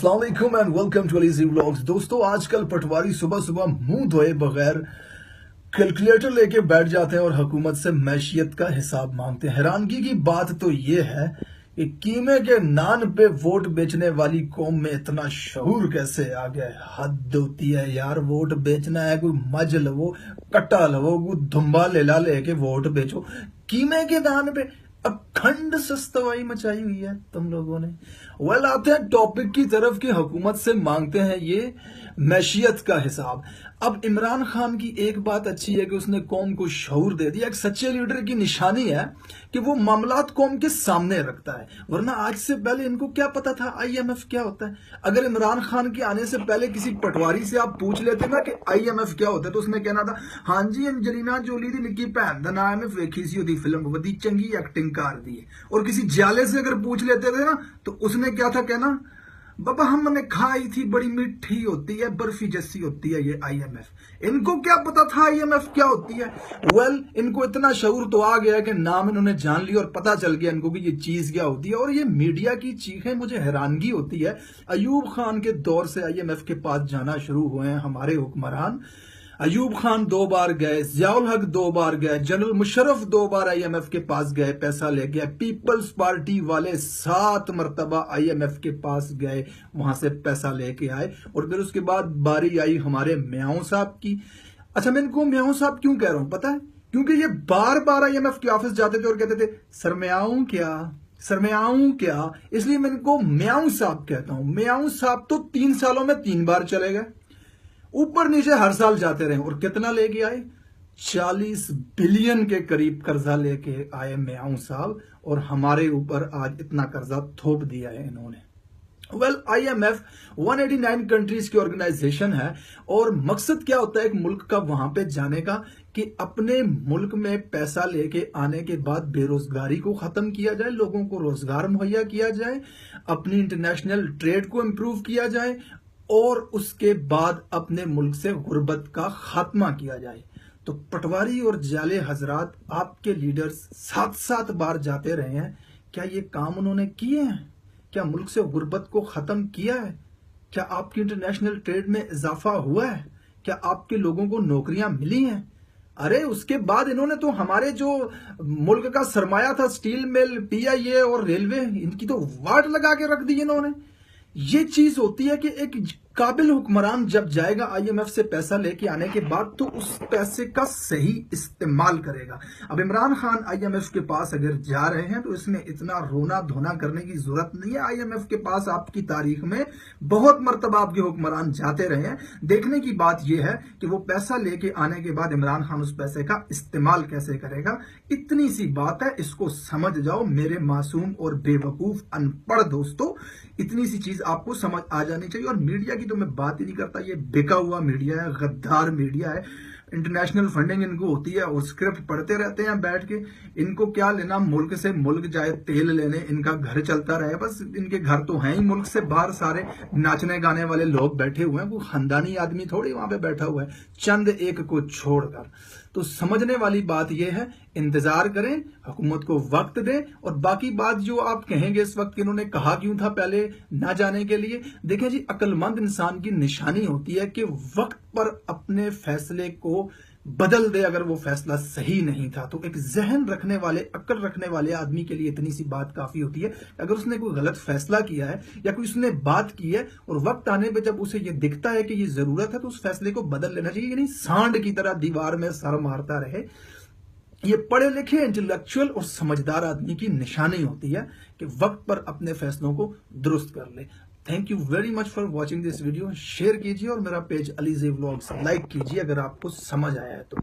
अस्सलाम वालेकुम and welcome to अलीज़ी vlogs. दोस्तों, आजकल पटवारी सुबह सुबह मुंह धोए बगैर कैलकुलेटर लेके बैठ जाते हैं और हुकूमत से मैशियत का हिसाब मांगते हैं। हैरानगी की बात तो ये है कि कीमे के नान पे वोट बेचने वाली कौम में इतना शऊर कैसे आ गया है। हद होती है यार। वोट बेचना है, कोई मज लवो, कट्टा लवो, कोई धुम्बा लेला लेके वोट बेचो। कीमे के नान पे अखंड सस्तवाई मचाई हुई है तुम लोगों ने। आते हैं टॉपिक की तरफ कि हुकूमत से मांगते हैं ये मैशियत का हिसाब। अब इमरान खान की एक बात अच्छी है कि उसने कौम को शऊर दे दिया। एक सच्चे लीडर की निशानी है कि वो मामलात कौम के सामने रखता है, वरना आज से पहले इनको क्या पता था IMF क्या होता है। अगर इमरान खान के आने से पहले किसी पटवारी से आप पूछ लेते ना कि IMF क्या होता है, तो उसने कहना था हाँ जी एंजेलिना जोली दी निक्की भैन दा नाम है, वेखी सी ओदी फिल्म, वधी चंगी एक्टिंग कर दी है। और किसी जाले से अगर पूछ लेते थे ना, तो उसने क्या था कहना, बाबा हमने खाई थी, बड़ी मीठी होती है, बर्फी जैसी होती है ये IMF। इनको क्या पता था IMF क्या होती है। इनको इतना शऊर तो आ गया कि नाम इन्होंने जान लिया और पता चल गया इनको कि ये चीज क्या होती है। और ये मीडिया की चीखें, मुझे हैरानगी होती है। अयूब खान के दौर से IMF के पास जाना शुरू हुए हैं हमारे हुक्मरान। अयूब खान 2 बार गए, जियाउल हक 2 बार गए, जनरल मुशर्रफ 2 बार IMF के पास गए, पैसा ले गए। पीपल्स पार्टी वाले 7 मरतबा IMF के पास गए, वहां से पैसा लेके आए। और फिर उसके बाद बारी आई हमारे म्याऊं साहब की। अच्छा, मैं इनको म्याऊं साहब क्यों कह रहा हूं पता है? क्योंकि ये बार बार IMF के ऑफिस जाते थे और कहते थे सर म्याऊं क्या, सर म्याऊं क्या, इसलिए मैं इनको म्याऊं साहब कहता हूं। म्याऊं साहब तो 3 सालों में 3 बार चले गए, ऊपर नीचे हर साल जाते रहे। और कितना लेके आए? 40 बिलियन के करीब कर्जा लेके आए म्याऊं साहब, और हमारे ऊपर आज इतना कर्जा थोप दिया है इन्होंने। IMF 189 कंट्रीज की ऑर्गेनाइजेशन है, और मकसद क्या होता है एक मुल्क का वहां पे जाने का, कि अपने मुल्क में पैसा लेके आने के बाद बेरोजगारी को खत्म किया जाए, लोगों को रोजगार मुहैया किया जाए, अपनी इंटरनेशनल ट्रेड को इंप्रूव किया जाए, और उसके बाद अपने मुल्क से गुर्बत का खात्मा किया जाए। तो पटवारी और जाले हजरात, आपके लीडर्स 7-7 बार जाते रहे हैं, क्या ये काम उन्होंने किए हैं? क्या मुल्क से गुर्बत को खत्म किया है? क्या आपकी इंटरनेशनल ट्रेड में इजाफा हुआ है? क्या आपके लोगों को नौकरियां मिली हैं? अरे उसके बाद इन्होंने तो हमारे जो मुल्क का सरमाया था, स्टील मिल, PIA और रेलवे, इनकी तो वाट लगा के रख दी इन्होंने। ये चीज होती है कि एक काबिल हुक्मरान जब जाएगा IMF से पैसा लेके आने के बाद, तो उस पैसे का सही इस्तेमाल करेगा। अब इमरान खान IMF के पास अगर जा रहे हैं, तो इसमें इतना रोना धोना करने की जरूरत नहीं है। IMF के पास आपकी तारीख में बहुत मरतबा आपके हुक्मरान जाते रहे हैं। देखने की बात यह है कि वो पैसा लेके आने के बाद इमरान खान उस पैसे का इस्तेमाल कैसे करेगा। इतनी सी बात है, इसको समझ जाओ मेरे मासूम और बेवकूफ अनपढ़ दोस्तों। इतनी सी चीज आपको समझ आ जानी चाहिए। और मीडिया की तो मैं बात ही नहीं करता, ये बिका हुआ मीडिया है, गद्दार मीडिया है। इंटरनेशनल फंडिंग इनको होती है और स्क्रिप्ट पढ़ते रहते हैं बैठ के। इनको क्या लेना मुल्क से, मुल्क जाए तेल लेने, इनका घर चलता रहे बस। इनके घर तो हैं ही मुल्क से बाहर, सारे नाचने गाने वाले लोग बैठे हुए हैं, कोई खानदानी आदमी थोड़ी वहां पे बैठा हुआ है, चंद एक को छोड़कर। तो समझने वाली बात यह है, इंतजार करें, हुकूमत को वक्त दें। और बाकी बात जो आप कहेंगे इस वक्त इन्होंने कहा क्यों था पहले ना जाने के लिए, देखें जी, अक्लमंद इंसान की निशानी होती है कि वक्त पर अपने फैसले को बदल दे अगर वो फैसला सही नहीं था। तो एक जहन रखने वाले, अक्ल रखने वाले आदमी के लिए इतनी सी बात काफी होती है। अगर उसने कोई गलत फैसला किया है या कोई उसने बात की है, और वक्त आने पे जब उसे ये दिखता है कि ये जरूरत है, तो उस फैसले को बदल लेना चाहिए। यानी सांड की तरह दीवार में सर मारता रहे। ये पढ़े लिखे, इंटेलेक्चुअल और समझदार आदमी की निशानी होती है कि वक्त पर अपने फैसलों को दुरुस्त कर ले। Thank you very much for watching this video. Share कीजिए और मेरा पेज अलीज़ी व्लॉग्स लाइक कीजिए अगर आपको समझ आया है तो।